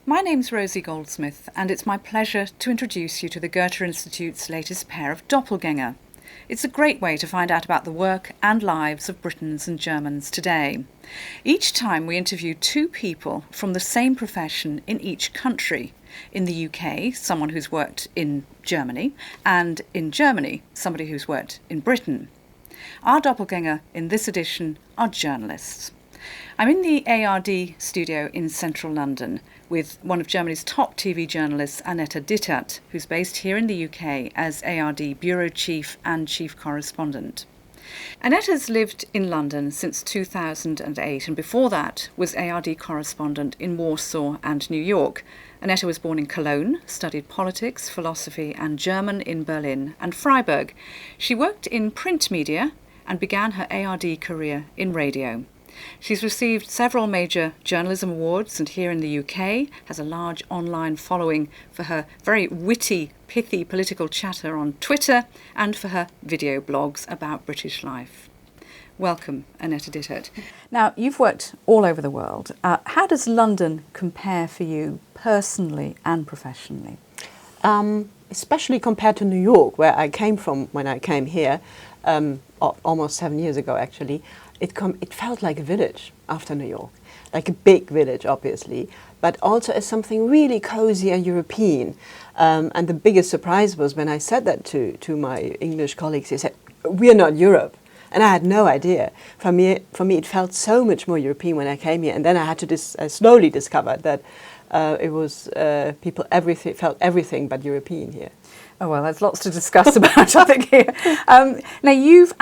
My name's Rosie Goldsmith, and it's my pleasure to introduce you to the Goethe-Institut's latest pair of Doppelgänger. It's a great way to find out about the work and lives of Britons and Germans today. Each time we interview two people from the same profession in each country. In the UK, someone who's worked in Germany, and in Germany, somebody who's worked in Britain. Our Doppelgänger in this edition are journalists. I'm in the ARD studio in central London with one of Germany's top TV journalists, Annette Dittert, who's based here in the UK as ARD bureau chief and chief correspondent. Annette has lived in London since 2008 and before that was ARD correspondent in Warsaw and New York. Annette was born in Cologne, studied politics, philosophy and German in Berlin and Freiburg. She worked in print media and began her ARD career in radio. She's received several major journalism awards and here in the UK has a large online following for her very witty, pithy political chatter on Twitter and for her video blogs about British life. Welcome, Annette Dittert. Now, you've worked all over the world. How does London compare for you personally and professionally? Especially compared to New York, where I came from when I came here, almost 7 years ago actually. It felt like a village after New York, like a big village, obviously, but also as something really cozy and European. And the biggest surprise was when I said that to my English colleagues. They said, "We're not Europe." And I had no idea. For me, it felt so much more European when I came here. And then I had to slowly discover that it was people felt everything but European here. Oh, well, there's lots to discuss about, I think, here. Now, you've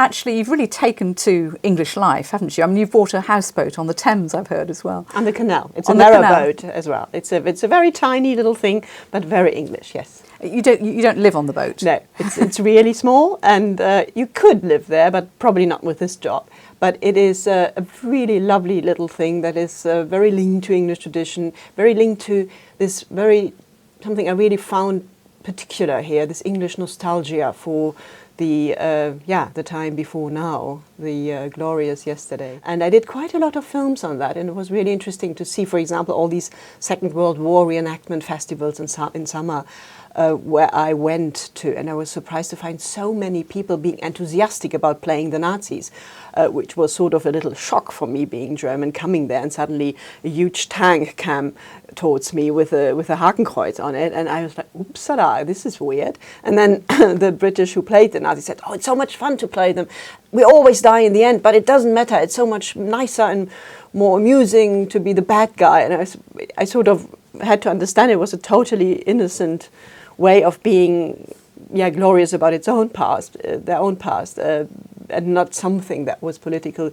really taken to English life, haven't you? I mean, you've bought a houseboat on the Thames, I've heard, as well. On the canal. It's a narrow boat as well. It's a very tiny little thing, but very English, yes. You don't live on the boat? No, it's really small, and you could live there, but probably not with this job. But it is a really lovely little thing that is very linked to English tradition, very linked to this something I really found particular here, this English nostalgia for the time before now, the glorious yesterday. And I did quite a lot of films on that, and it was really interesting to see, for example, all these Second World War reenactment festivals in summer where I went to, and I was surprised to find so many people being enthusiastic about playing the Nazis, which was sort of a little shock for me being German, coming there and suddenly a huge tank came towards me with a Hakenkreuz on it, and I was like, "Oopsala, this is weird." And then the British who played the Nazis said, "Oh, it's so much fun to play them. We always die in the end, but it doesn't matter. It's so much nicer and more amusing to be the bad guy." And I sort of had to understand it was a totally innocent way of being glorious about its own past, their own past, and not something that was politically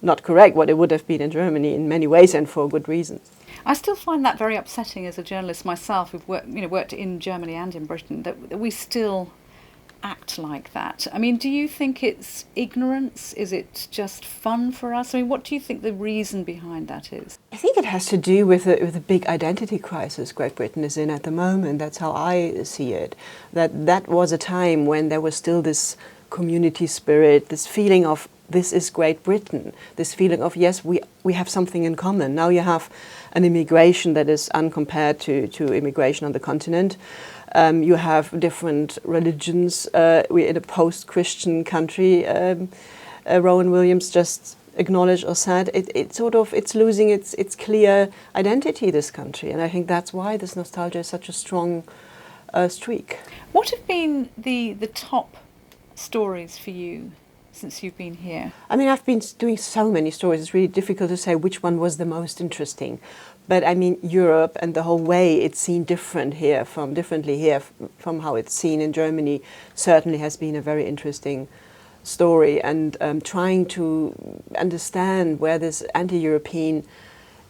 not correct, what it would have been in Germany in many ways and for good reasons. I still find that very upsetting as a journalist myself, who've worked in Germany and in Britain, that we still act like that. I mean, do you think it's ignorance? Is it just fun for us? I mean, what do you think the reason behind that is? I think it has to do with the big identity crisis Great Britain is in at the moment. That's how I see it. That was a time when there was still this community spirit, this feeling of this is Great Britain, this feeling of, yes, we have something in common. Now you have an immigration that is uncompared to immigration on the continent. You have different religions. We're in a post-Christian country. Rowan Williams just acknowledged or said it's losing its clear identity, this country, and I think that's why this nostalgia is such a strong streak. What have been the top stories for you since you've been here? I mean, I've been doing so many stories. It's really difficult to say which one was the most interesting. But I mean, Europe and the whole way it's seen differently here from how it's seen in Germany certainly has been a very interesting story. And trying to understand where this anti-European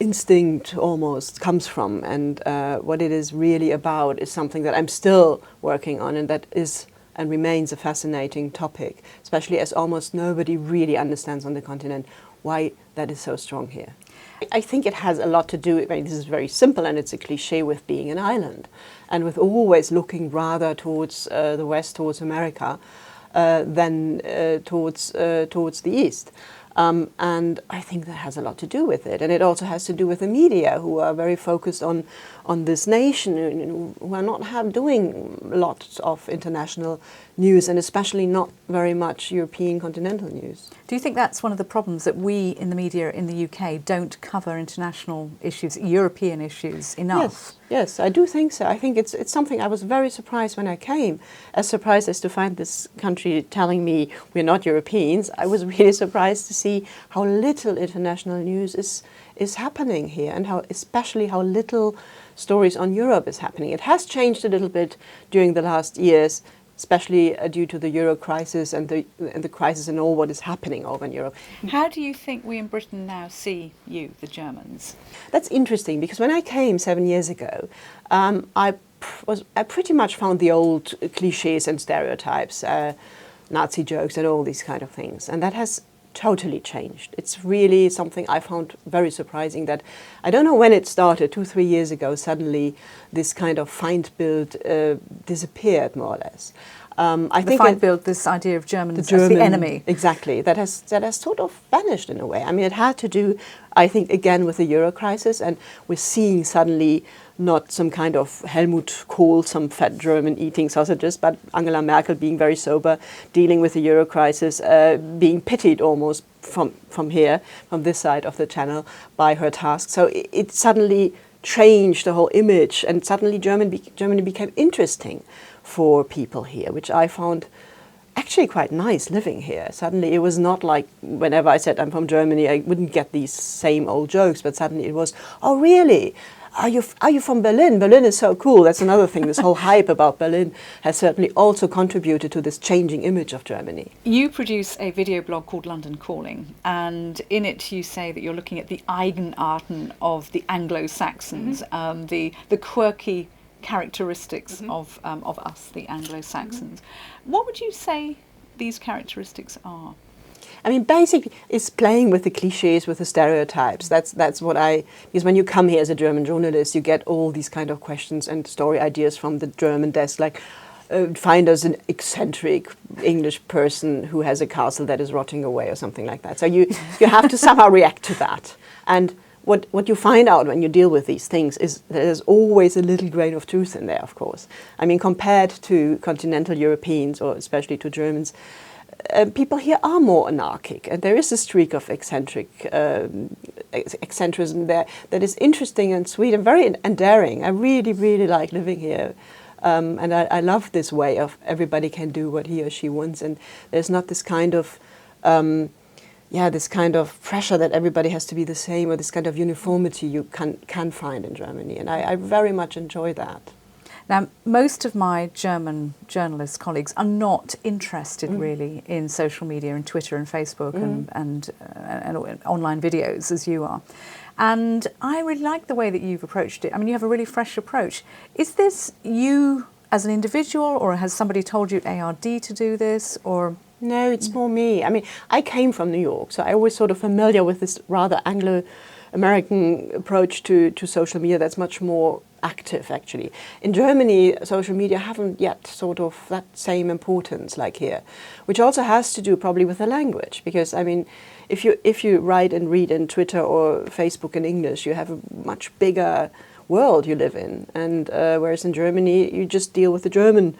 instinct almost comes from and what it is really about is something that I'm still working on, and that is and remains a fascinating topic, especially as almost nobody really understands on the continent why that is so strong here. I think it has a lot to do, this is very simple and it's a cliche, with being an island and with always looking rather towards the West, towards America, than towards the East. And I think that has a lot to do with it. And it also has to do with the media, who are very focused on this nation, who are not doing lots of international news, and especially not very much European continental news. Do you think that's one of the problems, that we in the media in the UK don't cover international issues, European issues enough? Yes, I do think so. I think it's something I was very surprised when I came. As surprised as to find this country telling me we're not Europeans, I was really surprised to see how little international news is happening here, and especially how little stories on Europe is happening. It has changed a little bit during the last years, especially due to the Euro crisis and the crisis and all what is happening over in Europe. How do you think we in Britain now see you, the Germans? That's interesting, because when I came 7 years ago, I pretty much found the old cliches and stereotypes, Nazi jokes and all these kind of things, and that has totally changed. It's really something I found very surprising, that I don't know when it started, 2-3 years ago, suddenly this kind of Feindbild disappeared, more or less. I think Feindbild, this idea of Germans as the enemy. Exactly, that has sort of vanished in a way. I mean, it had to do, I think, again with the Euro crisis, and we're seeing suddenly not some kind of Helmut Kohl, some fat German eating sausages, but Angela Merkel being very sober, dealing with the Euro crisis, being pitied almost from here, from this side of the channel, by her task. So it suddenly changed the whole image, and suddenly Germany became interesting for people here, which I found actually quite nice living here. Suddenly it was not like whenever I said I'm from Germany, I wouldn't get these same old jokes, but suddenly it was, oh really? Are you from Berlin? Berlin is so cool. That's another thing. This whole hype about Berlin has certainly also contributed to this changing image of Germany. You produce a video blog called London Calling, and in it you say that you're looking at the Eigenarten of the Anglo-Saxons, the quirky characteristics of us, the Anglo-Saxons. What would you say these characteristics are? I mean, basically, it's playing with the cliches, with the stereotypes. That's what because when you come here as a German journalist, you get all these kind of questions and story ideas from the German desk, like, find us an eccentric English person who has a castle that is rotting away or something like that. So you have to somehow react to that. And what you find out when you deal with these things is there's always a little grain of truth in there, of course. I mean, compared to continental Europeans, or especially to Germans, people here are more anarchic, and there is a streak of eccentricism there that is interesting and sweet and very daring. I really, really like living here, and I love this way of everybody can do what he or she wants, and there's not this kind of this kind of pressure that everybody has to be the same, or this kind of uniformity you can find in Germany, and I very much enjoy that. Now, most of my German journalist colleagues are not interested really in social media and Twitter and Facebook and online videos as you are. And I really like the way that you've approached it. I mean, you have a really fresh approach. Is this you as an individual, or has somebody told you at ARD to do this, or...? No, it's more me. I mean, I came from New York, so I was sort of familiar with this rather Anglo-American approach to social media that's much more active, actually. In Germany, social media haven't yet sort of that same importance like here, which also has to do probably with the language, because, I mean, if you write and read in Twitter or Facebook in English, you have a much bigger world you live in, and whereas in Germany, you just deal with the German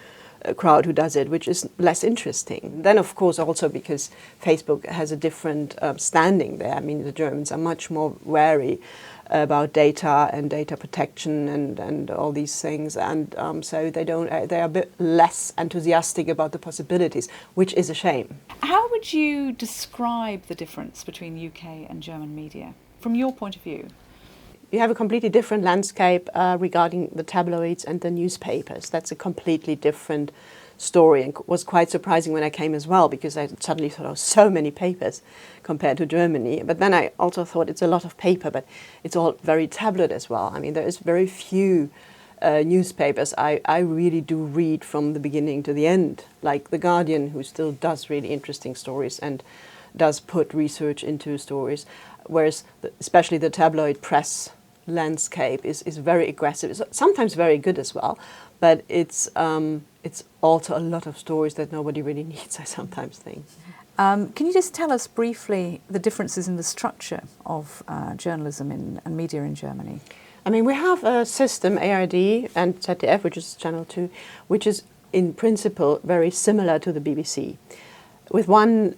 crowd who does it, which is less interesting. Then, of course, also because Facebook has a different standing there. I mean, the Germans are much more wary about data and data protection and all these things, and so they are a bit less enthusiastic about the possibilities, which is a shame. How would you describe the difference between UK and German media, from your point of view? You have a completely different landscape regarding the tabloids and the newspapers. That's a completely different story, and was quite surprising when I came as well, because I suddenly thought, oh, so many papers compared to Germany. But then I also thought it's a lot of paper, but it's all very tabloid as well. I mean, there is very few newspapers I really do read from the beginning to the end, like The Guardian, who still does really interesting stories and does put research into stories, whereas especially the tabloid press landscape is very aggressive. It's sometimes very good as well, but it's also a lot of stories that nobody really needs, I sometimes think. Can you just tell us briefly the differences in the structure of journalism and media in Germany? I mean, we have a system, ARD and ZDF, which is Channel 2, which is in principle very similar to the BBC. With one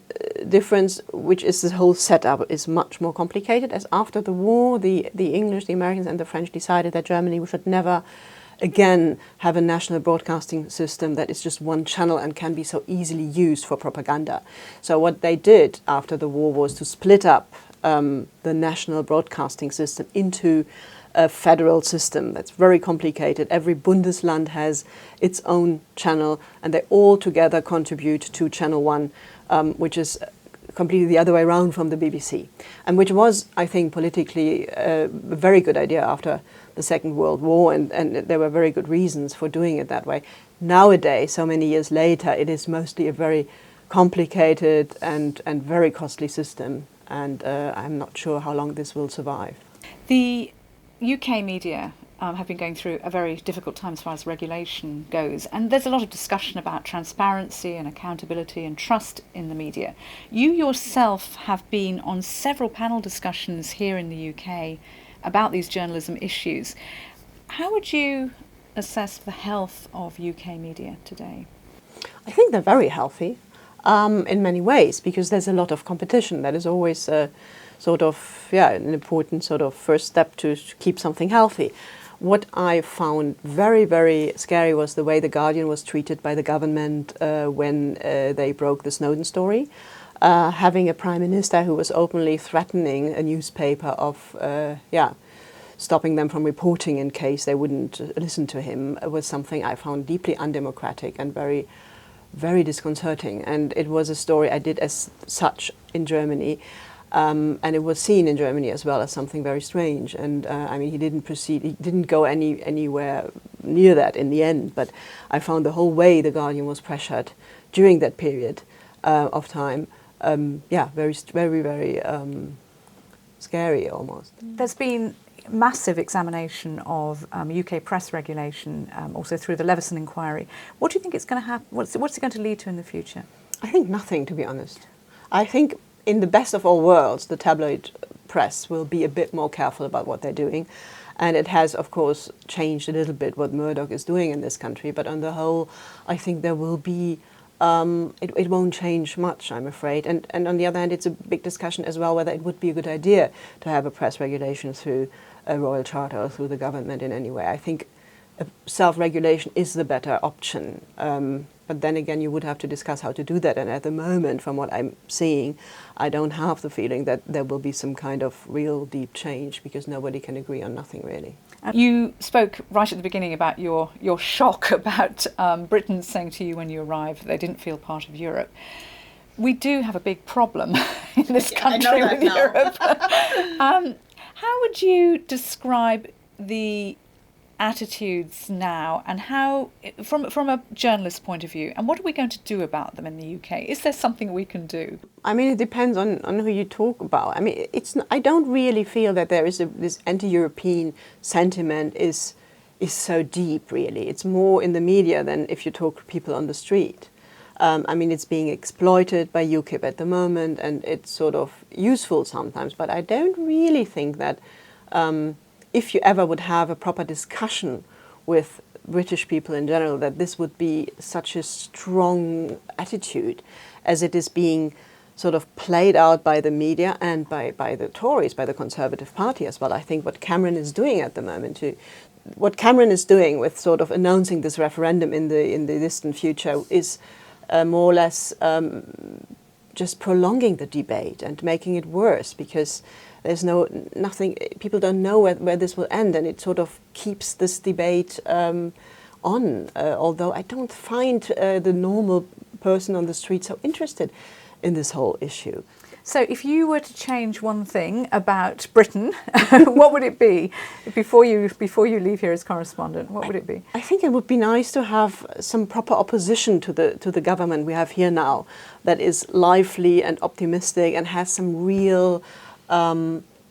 difference, which is the whole setup is much more complicated, as after the war, the English, the Americans and the French decided that Germany should never again have a national broadcasting system that is just one channel and can be so easily used for propaganda. So what they did after the war was to split up the national broadcasting system into a federal system that's very complicated. Every Bundesland has its own channel and they all together contribute to Channel 1, which is completely the other way around from the BBC, and which was, I think, politically a very good idea after the Second World War, and there were very good reasons for doing it that way. Nowadays, so many years later, it is mostly a very complicated and very costly system, and I'm not sure how long this will survive. The UK media have been going through a very difficult time as far as regulation goes, and there's a lot of discussion about transparency and accountability and trust in the media. You yourself have been on several panel discussions here in the UK about these journalism issues. How would you assess the health of UK media today? I think they're very healthy in many ways, because there's a lot of competition. That is always sort of, an important sort of first step to keep something healthy. What I found very, very scary was the way The Guardian was treated by the government when they broke the Snowden story. Having a prime minister who was openly threatening a newspaper of, stopping them from reporting in case they wouldn't listen to him was something I found deeply undemocratic and very, very disconcerting. And it was a story I did as such in Germany. And it was seen in Germany as well as something very strange. And I mean, he didn't go anywhere near that in the end. But I found the whole way The Guardian was pressured during that period of time, very, very, very scary almost. There's been massive examination of UK press regulation, also through the Leveson inquiry. What do you think it's going to happen? What's it going to lead to in the future? I think nothing, to be honest. I think in the best of all worlds, the tabloid press will be a bit more careful about what they're doing. And it has, of course, changed a little bit what Murdoch is doing in this country. But on the whole, I think there will be, it won't change much, I'm afraid. And on the other hand, it's a big discussion as well whether it would be a good idea to have a press regulation through a royal charter or through the government in any way. I think self-regulation is the better option. But then again, you would have to discuss how to do that. And at the moment, from what I'm seeing, I don't have the feeling that there will be some kind of real deep change, because nobody can agree on nothing really. You spoke right at the beginning about your shock about Britain saying to you when you arrived that they didn't feel part of Europe. We do have a big problem in this country with Europe. How would you describe the attitudes now, and how, from a journalist's point of view, and what are we going to do about them in the UK? Is there something we can do? I mean, it depends on who you talk about. I mean, I don't really feel that there is this anti-European sentiment is so deep, really. It's more in the media than if you talk to people on the street. I mean, it's being exploited by UKIP at the moment, and it's sort of useful sometimes, but I don't really think that if you ever would have a proper discussion with British people in general, that this would be such a strong attitude as it is being sort of played out by the media and by the Tories, by the Conservative Party as well. I think what Cameron is doing at the moment, what Cameron is doing with sort of announcing this referendum in the distant future is more or less just prolonging the debate and making it worse, because there's nothing, people don't know where this will end, and it sort of keeps this debate on, although I don't find the normal person on the street so interested in this whole issue. So if you were to change one thing about Britain, what would it be? Before you leave here as correspondent, what would it be? I think it would be nice to have some proper opposition to the government we have here now, that is lively and optimistic and has some real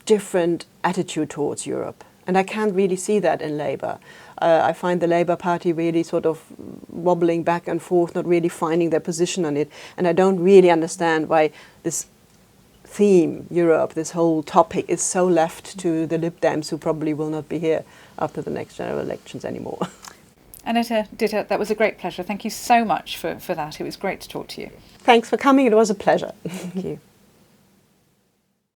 different attitude towards Europe. And I can't really see that in Labour. I find the Labour Party really sort of wobbling back and forth, not really finding their position on it. And I don't really understand why this theme, Europe, this whole topic is so left to the Lib Dems, who probably will not be here after the next general elections anymore. Annette Dittert, that was a great pleasure. Thank you so much for that. It was great to talk to you. Thanks for coming. It was a pleasure. Thank you.